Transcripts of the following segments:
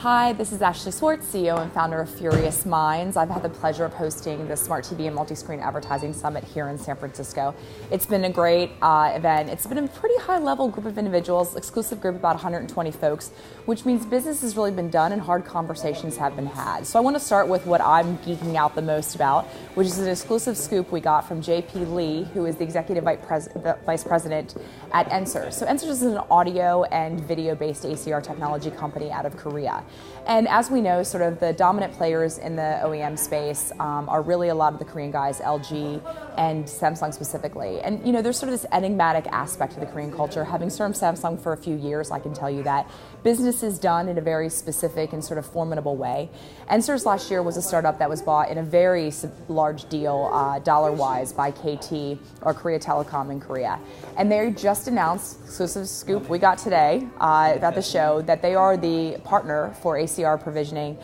Hi, this is Ashley Swartz, CEO and founder of Furious Minds. I've had the pleasure of hosting the Smart TV and Multi-Screen Advertising Summit here in San Francisco. It's been a great event. It's been a pretty high-level group of individuals, exclusive group, about 120 folks, which means business has really been done and hard conversations have been had. So I want to start with what I'm geeking out the most about, which is an exclusive scoop we got from JP Lee, who is the Executive Vice President at Ensors. So Ensors is an audio and video-based ACR technology company out of Korea. And as we know, sort of the dominant players in the OEM space are really a lot of the Korean guys, LG and Samsung specifically. And you know, there's sort of this enigmatic aspect to the Korean culture. Having served Samsung for a few years, I can tell you that business is done in a very specific and sort of formidable way. Ensors last year was a startup that was bought in a very large deal, dollar-wise, by KT, or Korea Telecom in Korea. And they just announced, exclusive scoop we got today at the show, that they are the partner for ACR provisioning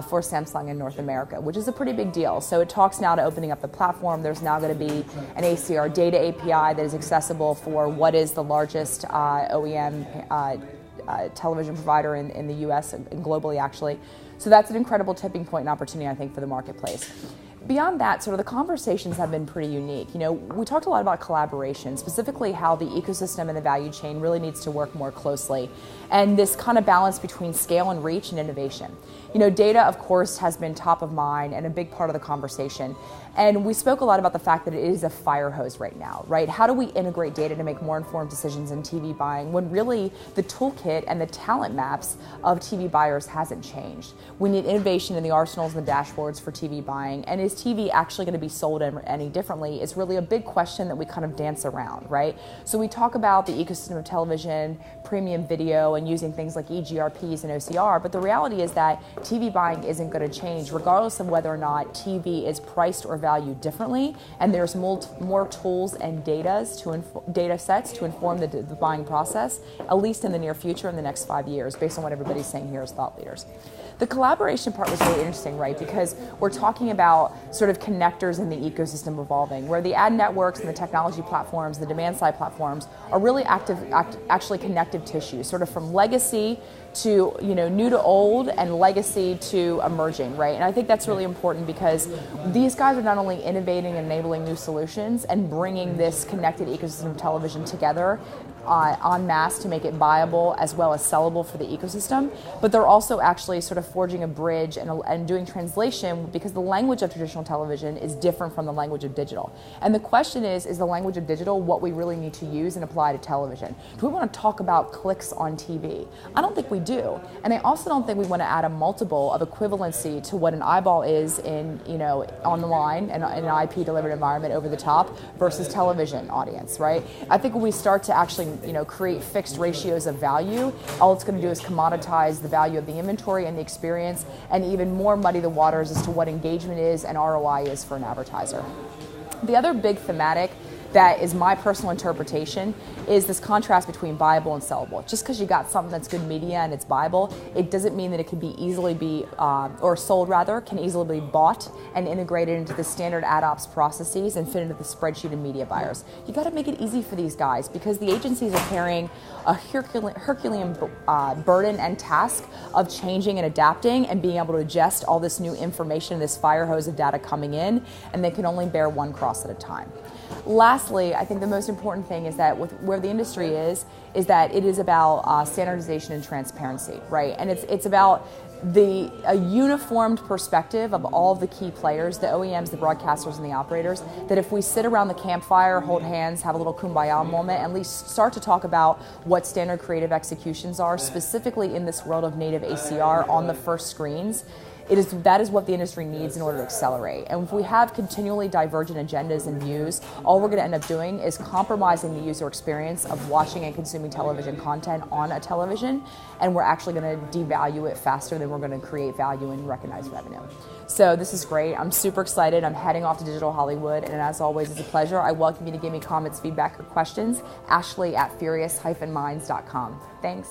for Samsung in North America, which is a pretty big deal. So it talks now to opening up the platform. There's now going to be an ACR data API that is accessible for what is the largest OEM television provider in the US and globally, actually. So that's an incredible tipping point and opportunity, I think, for the marketplace. Beyond that, sort of the conversations have been pretty unique. You know, we talked a lot about collaboration, specifically how the ecosystem and the value chain really needs to work more closely, and this kind of balance between scale and reach and innovation. You know, data, of course, has been top of mind and a big part of the conversation. And we spoke a lot about the fact that it is a fire hose right now, right? How do we integrate data to make more informed decisions in TV buying when really the toolkit and the talent maps of TV buyers hasn't changed? We need innovation in the arsenals and the dashboards for TV buying. And is TV actually going to be sold any differently? It's really a big question that we kind of dance around, right? So we talk about the ecosystem of television, premium video, and using things like eGRPs and OCR, but the reality is that TV buying isn't going to change regardless of whether or not TV is priced or valued differently, and there's more tools and data sets to inform the buying process, at least in the near future, in the next 5 years, based on what everybody's saying here as thought leaders. The collaboration part was really interesting, right? Because we're talking about sort of connectors in the ecosystem evolving, where the ad networks and the technology platforms, the demand side platforms, are really actually connective tissue, sort of from legacy to, you know, new to old and legacy to emerging, right? And I think that's really important because these guys are not only innovating and enabling new solutions and bringing this connected ecosystem of television together en masse to make it viable as well as sellable for the ecosystem, but they're also actually sort of forging a bridge and doing translation, because the language of traditional television is different from the language of digital. And the question is the language of digital what we really need to use and apply to television? Do we want to talk about clicks on TV? I don't think we do. And I also don't think we want to add a multiple of equivalency to what an eyeball is in, you know, on the line and in an IP delivered environment over the top versus television audience, right? I think when we start to actually, you know, create fixed ratios of value, all it's going to do is commoditize the value of the inventory and the experience, and even more muddy the waters as to what engagement is and ROI is for an advertiser. The other big thematic that is my personal interpretation is this contrast between buyable and sellable. Just because you got something that's good media and it's buyable, it doesn't mean that it can be easily or sold rather, can easily be bought and integrated into the standard ad ops processes and fit into the spreadsheet of media buyers. You got to make it easy for these guys, because the agencies are carrying a Herculean burden and task of changing and adapting and being able to ingest all this new information, this fire hose of data coming in, and they can only bear one cross at a time. Lastly, I think the most important thing is that where the industry is that it is about standardization and transparency, right? And it's about a uniformed perspective of all of the key players, the OEMs, the broadcasters, and the operators, that if we sit around the campfire, hold hands, have a little kumbaya moment, and at least start to talk about what standard creative executions are, specifically in this world of native ACR on the first screens, that is what the industry needs in order to accelerate. And if we have continually divergent agendas and views, all we're going to end up doing is compromising the user experience of watching and consuming television content on a television, and we're actually going to devalue it faster than we're going to create value and recognize revenue. So this is great. I'm super excited. I'm heading off to Digital Hollywood, and as always, it's a pleasure. I welcome you to give me comments, feedback, or questions. Ashley at furious-minds.com. Thanks.